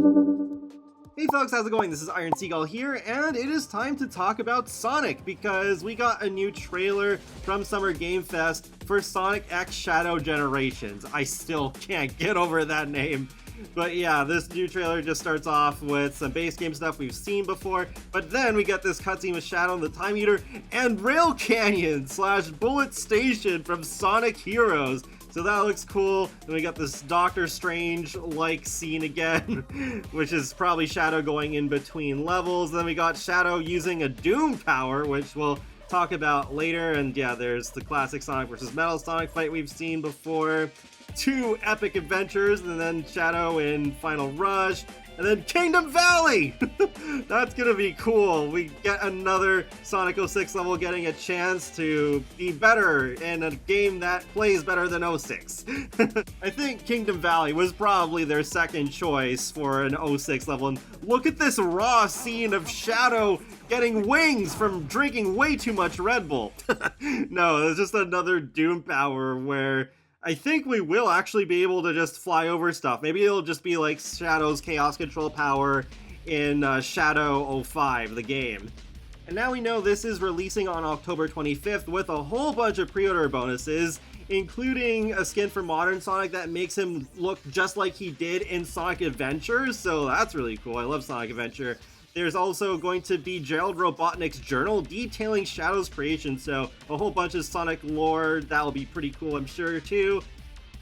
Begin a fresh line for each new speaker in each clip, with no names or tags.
Hey folks, how's it going? This is Iron Seagull here, and it is time to talk about Sonic, because we got a new trailer from Summer Game Fest for Sonic X Shadow Generations. I still can't get over that name. But yeah, this new trailer just starts off with some base game stuff we've seen before, but then we get this cutscene with Shadow and the Time Eater and Rail Canyon / Bullet Station from Sonic Heroes. So that looks cool. Then we got this Doctor Strange-like scene again, which is probably Shadow going in between levels. Then we got Shadow using a Doom power, which we'll talk about later. And yeah, there's the classic Sonic vs. Metal Sonic fight we've seen before. 2 epic adventures, and then Shadow in Final Rush. And then Kingdom Valley! That's gonna be cool. We get another Sonic 06 level getting a chance to be better in a game that plays better than 06. I think Kingdom Valley was probably their second choice for an 06 level. And look at this raw scene of Shadow getting wings from drinking way too much Red Bull. No, it's just another Doom power where I think we will actually be able to just fly over stuff. Maybe it'll just be like Shadow's Chaos Control power in Shadow 05, the game. And now we know this is releasing on October 25th with a whole bunch of pre-order bonuses, including a skin for Modern Sonic that makes him look just like he did in Sonic Adventure, so that's really cool. I love Sonic Adventure. There's also going to be Gerald Robotnik's journal detailing Shadow's creation, so a whole bunch of Sonic lore. That'll be pretty cool, I'm sure, too.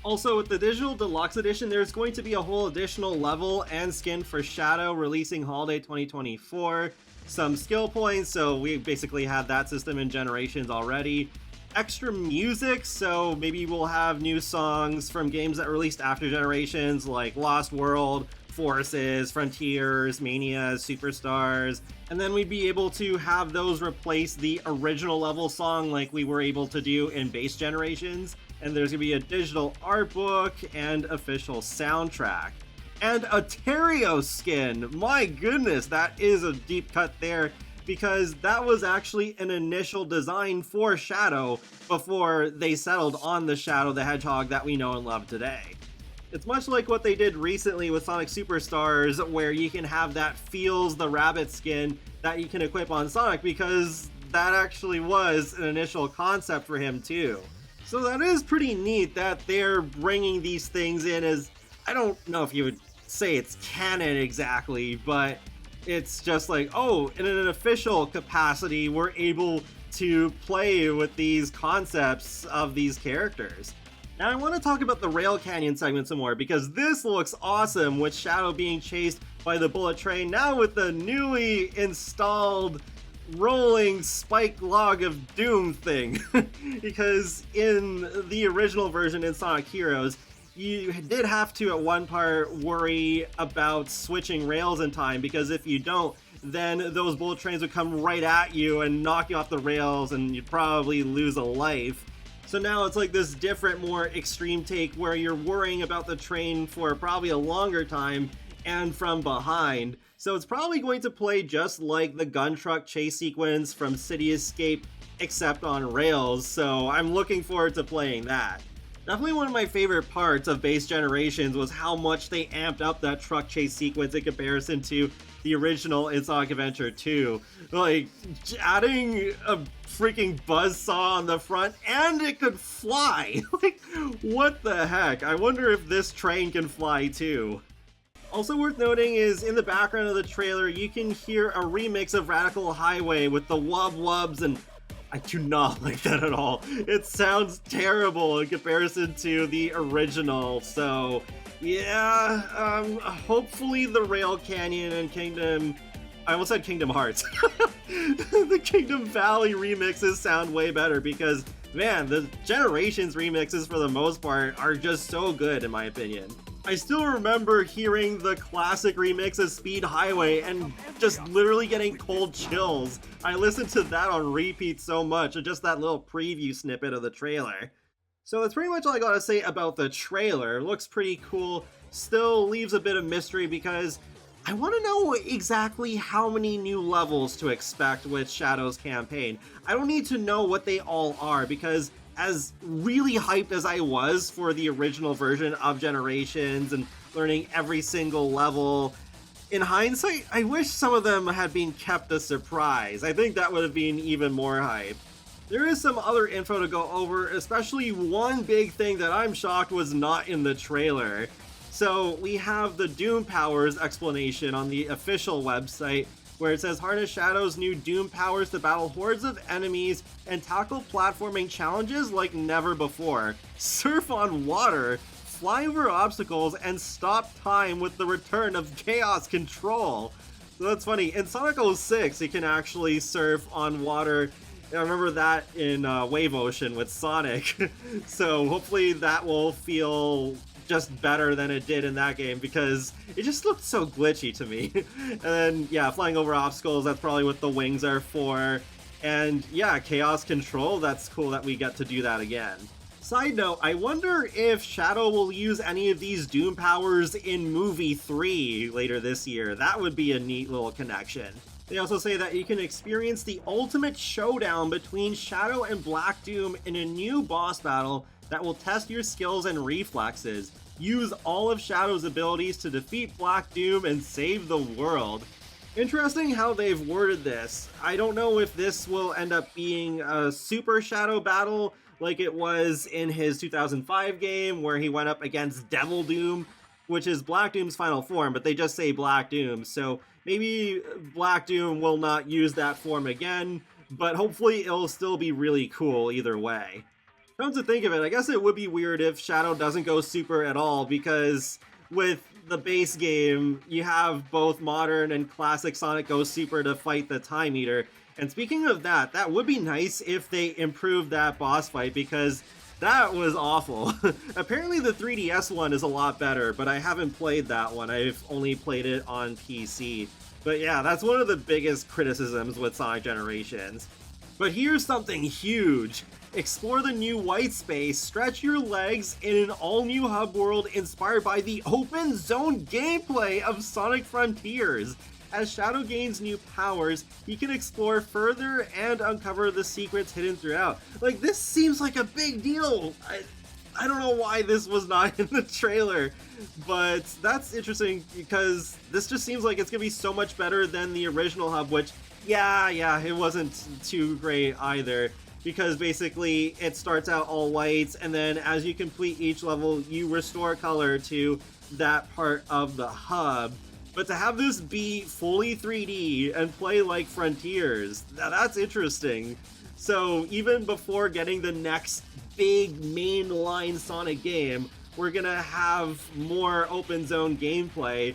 Also, with the digital deluxe edition, there's going to be a whole additional level and skin for Shadow releasing holiday 2024. Some skill points, so we basically have that system in Generations already. Extra music, so maybe we'll have new songs from games that released after Generations, like Lost World, Forces, Frontiers, Manias, Superstars, and then we'd be able to have those replace the original level song like we were able to do in base Generations. And there's gonna be a digital art book and official soundtrack. And a Terrio skin! My goodness, that is a deep cut there, because that was actually an initial design for Shadow before they settled on the Shadow the Hedgehog that we know and love today. It's much like what they did recently with Sonic Superstars, where you can have that Feels the Rabbit skin that you can equip on Sonic, because that actually was an initial concept for him too. So that is pretty neat that they're bringing these things in as, I don't know if you would say it's canon exactly, but it's just like, oh, in an official capacity, we're able to play with these concepts of these characters. Now I want to talk about the Rail Canyon segment some more, because this looks awesome with Shadow being chased by the bullet train, now with the newly installed rolling spike log of doom thing. Because in the original version in Sonic Heroes, you did have to at one part worry about switching rails in time, because if you don't, then those bullet trains would come right at you and knock you off the rails and you'd probably lose a life. So now it's like this different, more extreme take where you're worrying about the train for probably a longer time and from behind. So it's probably going to play just like the gun truck chase sequence from City Escape, except on rails, so I'm looking forward to playing that. Definitely one of my favorite parts of base Generations was how much they amped up that truck chase sequence in comparison to the original in Sonic Adventure 2. Like, adding a freaking buzzsaw on the front, and it could fly! Like, what the heck? I wonder if this train can fly too. Also worth noting is, in the background of the trailer, you can hear a remix of Radical Highway with the wub wubs, and I do not like that at all. It sounds terrible in comparison to the original, so yeah, hopefully the Rail Canyon and Kingdom... I almost said Kingdom Hearts. The Kingdom Valley remixes sound way better, because, man, the Generations remixes for the most part are just so good in my opinion. I still remember hearing the classic remix of Speed Highway and just literally getting cold chills. I listened to that on repeat so much, and just that little preview snippet of the trailer. So that's pretty much all I gotta say about the trailer. It looks pretty cool, still leaves a bit of mystery because I want to know exactly how many new levels to expect with Shadow's campaign. I don't need to know what they all are, because as really hyped as I was for the original version of Generations and learning every single level, In hindsight, I wish some of them had been kept a surprise. I think that would have been even more hype. There is some other info to go over, especially one big thing that I'm shocked was not in the trailer. So we have the Doom powers explanation on the official website, where it says harness Shadow's new Doom powers to battle hordes of enemies and tackle platforming challenges like never before. Surf on water, fly over obstacles, and stop time with the return of chaos control. So that's funny. In Sonic 06, you can actually surf on water. I remember that in Wave Ocean with Sonic. So hopefully that will feel just better than it did in that game, because it just looked so glitchy to me. And then, yeah, flying over obstacles, that's probably what the wings are for. And yeah, chaos control, that's cool that we get to do that again. Side note, I wonder if Shadow will use any of these Doom powers in Movie 3 later this year. That would be a neat little connection. They also say that you can experience the ultimate showdown between Shadow and Black Doom in a new boss battle that will test your skills and reflexes. Use all of Shadow's abilities to defeat Black Doom and save the world. Interesting how they've worded this. I don't know if this will end up being a Super Shadow battle like it was in his 2005 game where he went up against Devil Doom, which is Black Doom's final form, but they just say Black Doom. So maybe Black Doom will not use that form again, but hopefully it'll still be really cool either way. Come to think of it, I guess it would be weird if Shadow doesn't go super at all, because with the base game, you have both modern and classic Sonic go super to fight the Time Eater. And speaking of that, that would be nice if they improved that boss fight, because that was awful. Apparently the 3DS one is a lot better, but I haven't played that one. I've only played it on PC. But yeah, that's one of the biggest criticisms with Sonic Generations. But here's something huge. Explore the new white space, stretch your legs in an all-new hub world inspired by the open zone gameplay of Sonic Frontiers. As Shadow gains new powers, he can explore further and uncover the secrets hidden throughout. Like, this seems like a big deal. I don't know why this was not in the trailer, but that's interesting because this just seems like it's gonna be so much better than the original hub, which, yeah, it wasn't too great either. Because basically it starts out all white, and then as you complete each level, you restore color to that part of the hub. But to have this be fully 3D and play like Frontiers, that's interesting. So even before getting the next big mainline Sonic game, we're gonna have more open zone gameplay.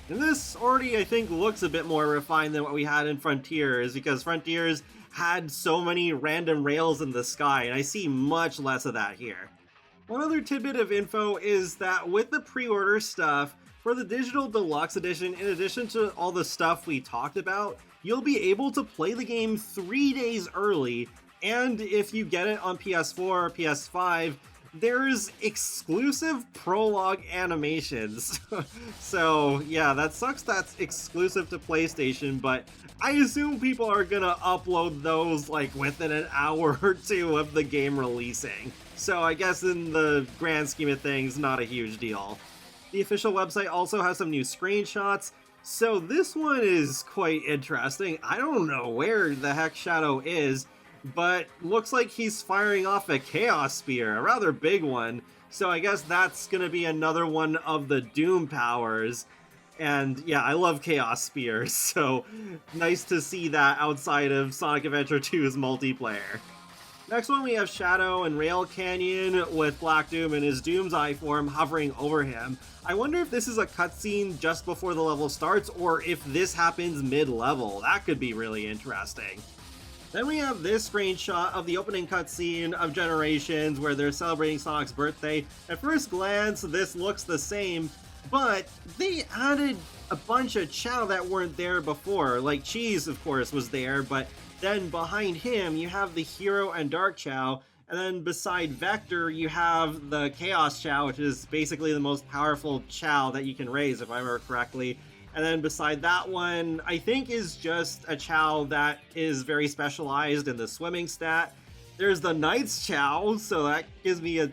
And this already, I think, looks a bit more refined than what we had in Frontiers, because Frontiers had so many random rails in the sky, and I see much less of that here. One other tidbit of info is that with the pre-order stuff, for the digital deluxe edition, in addition to all the stuff we talked about, you'll be able to play the game 3 days early, and if you get it on PS4 or PS5, there's exclusive prologue animations. So yeah, that sucks that's exclusive to PlayStation, but I assume people are gonna upload those like within an hour or two of the game releasing. So I guess in the grand scheme of things, not a huge deal. The official website also has some new screenshots. So this one is quite interesting. I don't know where the heck Shadow is, but looks like he's firing off a Chaos Spear, a rather big one. So I guess that's gonna be another one of the Doom powers. And yeah, I love Chaos Spears, so nice to see that outside of Sonic Adventure 2's multiplayer. Next one, we have Shadow in Rail Canyon with Black Doom in his Doom's Eye form hovering over him. I wonder if this is a cutscene just before the level starts, or if this happens mid-level. That could be really interesting. Then we have this screenshot of the opening cutscene of Generations where they're celebrating Sonic's birthday. At first glance, this looks the same, but they added a bunch of Chow that weren't there before. Like Cheese, of course, was there, but then behind him, you have the Hero and Dark Chow, and then beside Vector, you have the Chaos Chow, which is basically the most powerful Chow that you can raise, if I remember correctly. And then beside that one, I think is just a Chow that is very specialized in the swimming stat. There's the Knight's Chow, so that gives me a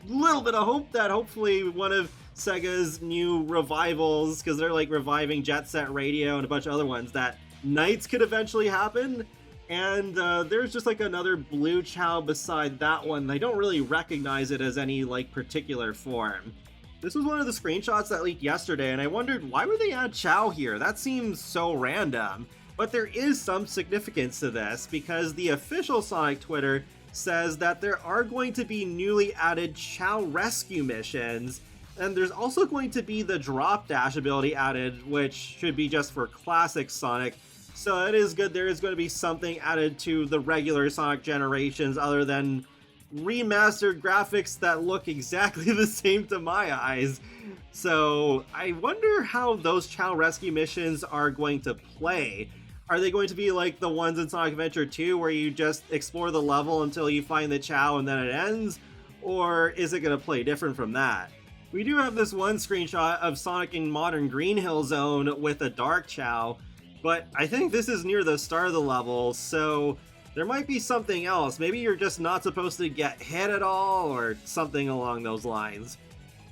little bit of hope that hopefully one of Sega's new revivals, because they're like reviving Jet Set Radio and a bunch of other ones, that Nights could eventually happen. And there's just like another blue Chow beside that one. I don't really recognize it as any like particular form. This was one of the screenshots that leaked yesterday, and I wondered, why would they add Chow here? That seems so random. But there is some significance to this, because the official Sonic Twitter says that there are going to be newly added Chow rescue missions, and there's also going to be the drop dash ability added, which should be just for classic Sonic. So it is good there is going to be something added to the regular Sonic generations other than remastered graphics that look exactly the same to my eyes. So I wonder how those Chow rescue missions are going to play. Are they going to be like the ones in Sonic Adventure 2 where you just explore the level until you find the Chow and then it ends? Or is it going to play different from that? We do have this one screenshot of Sonic in Modern Green Hill Zone with a Dark Chow, but I think this is near the start of the level, so there might be something else. Maybe you're just not supposed to get hit at all, or something along those lines.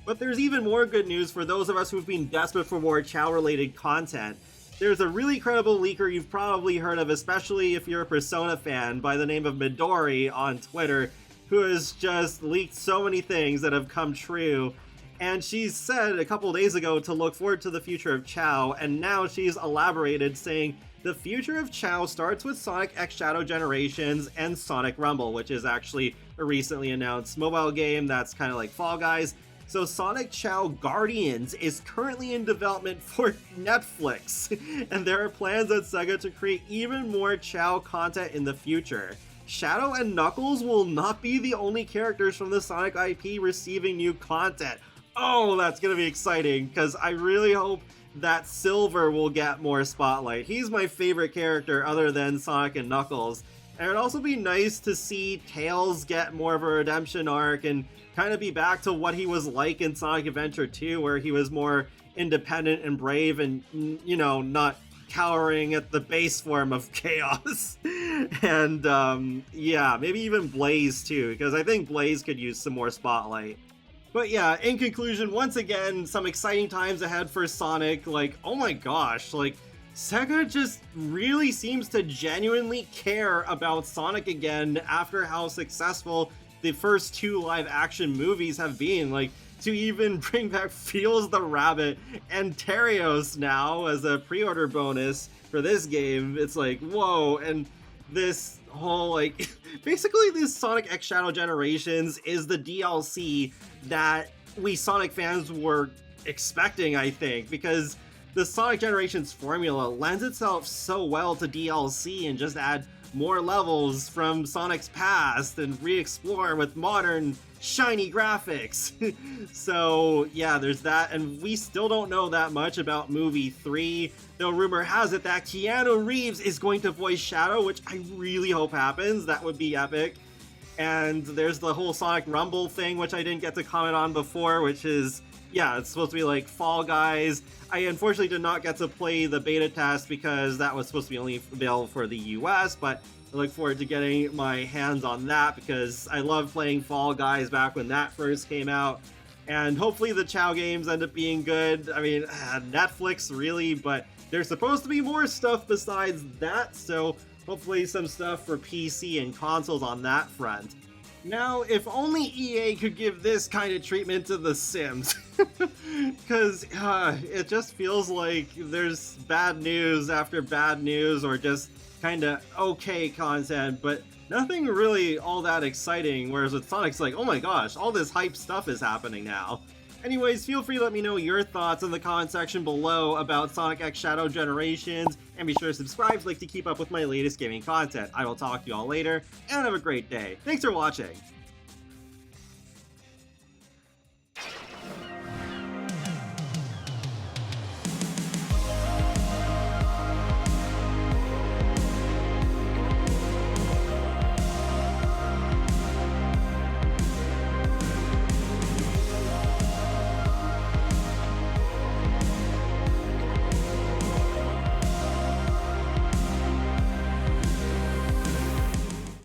But there's even more good news for those of us who've been desperate for more Chow-related content. There's a really credible leaker you've probably heard of, especially if you're a Persona fan, by the name of Midori on Twitter, who has just leaked so many things that have come true. And she's said a couple days ago to look forward to the future of Chow, and now she's elaborated saying, the future of Chow starts with Sonic X Shadow Generations and Sonic Rumble, which is actually a recently announced mobile game that's kind of like Fall Guys. So Sonic Chow Guardians is currently in development for Netflix, and there are plans at Sega to create even more Chow content in the future. Shadow and Knuckles will not be the only characters from the Sonic IP receiving new content. Oh, that's gonna be exciting, because I really hope that Silver will get more spotlight. He's my favorite character other than Sonic and Knuckles. And it'd also be nice to see Tails get more of a redemption arc and kind of be back to what he was like in Sonic Adventure 2, where he was more independent and brave and, you know, not cowering at the base form of chaos. And yeah, maybe even Blaze too, because I think Blaze could use some more spotlight. But yeah, in conclusion, once again, some exciting times ahead for Sonic. Like, oh my gosh, like, Sega just really seems to genuinely care about Sonic again after how successful the first two live-action movies have been. Like, to even bring back Feels the Rabbit and Terios now as a pre-order bonus for this game, it's like, whoa, and this whole, like, basically this Sonic X Shadow Generations is the DLC that we Sonic fans were expecting, I think, because the Sonic Generations formula lends itself so well to DLC and just add more levels from Sonic's past and re-explore with modern, shiny graphics. So yeah, there's that, and we still don't know that much about Movie 3, though rumor has it that Keanu Reeves is going to voice Shadow, which I really hope happens. That would be epic. And there's the whole Sonic Rumble thing, which I didn't get to comment on before, which is, yeah, it's supposed to be like Fall Guys. I unfortunately did not get to play the beta test because that was supposed to be only available for the US, but I look forward to getting my hands on that because I loved playing Fall Guys back when that first came out. And hopefully the Chow games end up being good. I mean, Netflix really, but there's supposed to be more stuff besides that, so hopefully some stuff for PC and consoles on that front. Now, if only EA could give this kind of treatment to The Sims, because it just feels like there's bad news after bad news, or just kind of okay content, but nothing really all that exciting, whereas with Sonic's like, oh my gosh, all this hype stuff is happening now. Anyways, feel free to let me know your thoughts in the comment section below about Sonic X Shadow Generations, and be sure to subscribe to keep up with my latest gaming content. I will talk to you all later, and have a great day. Thanks for watching!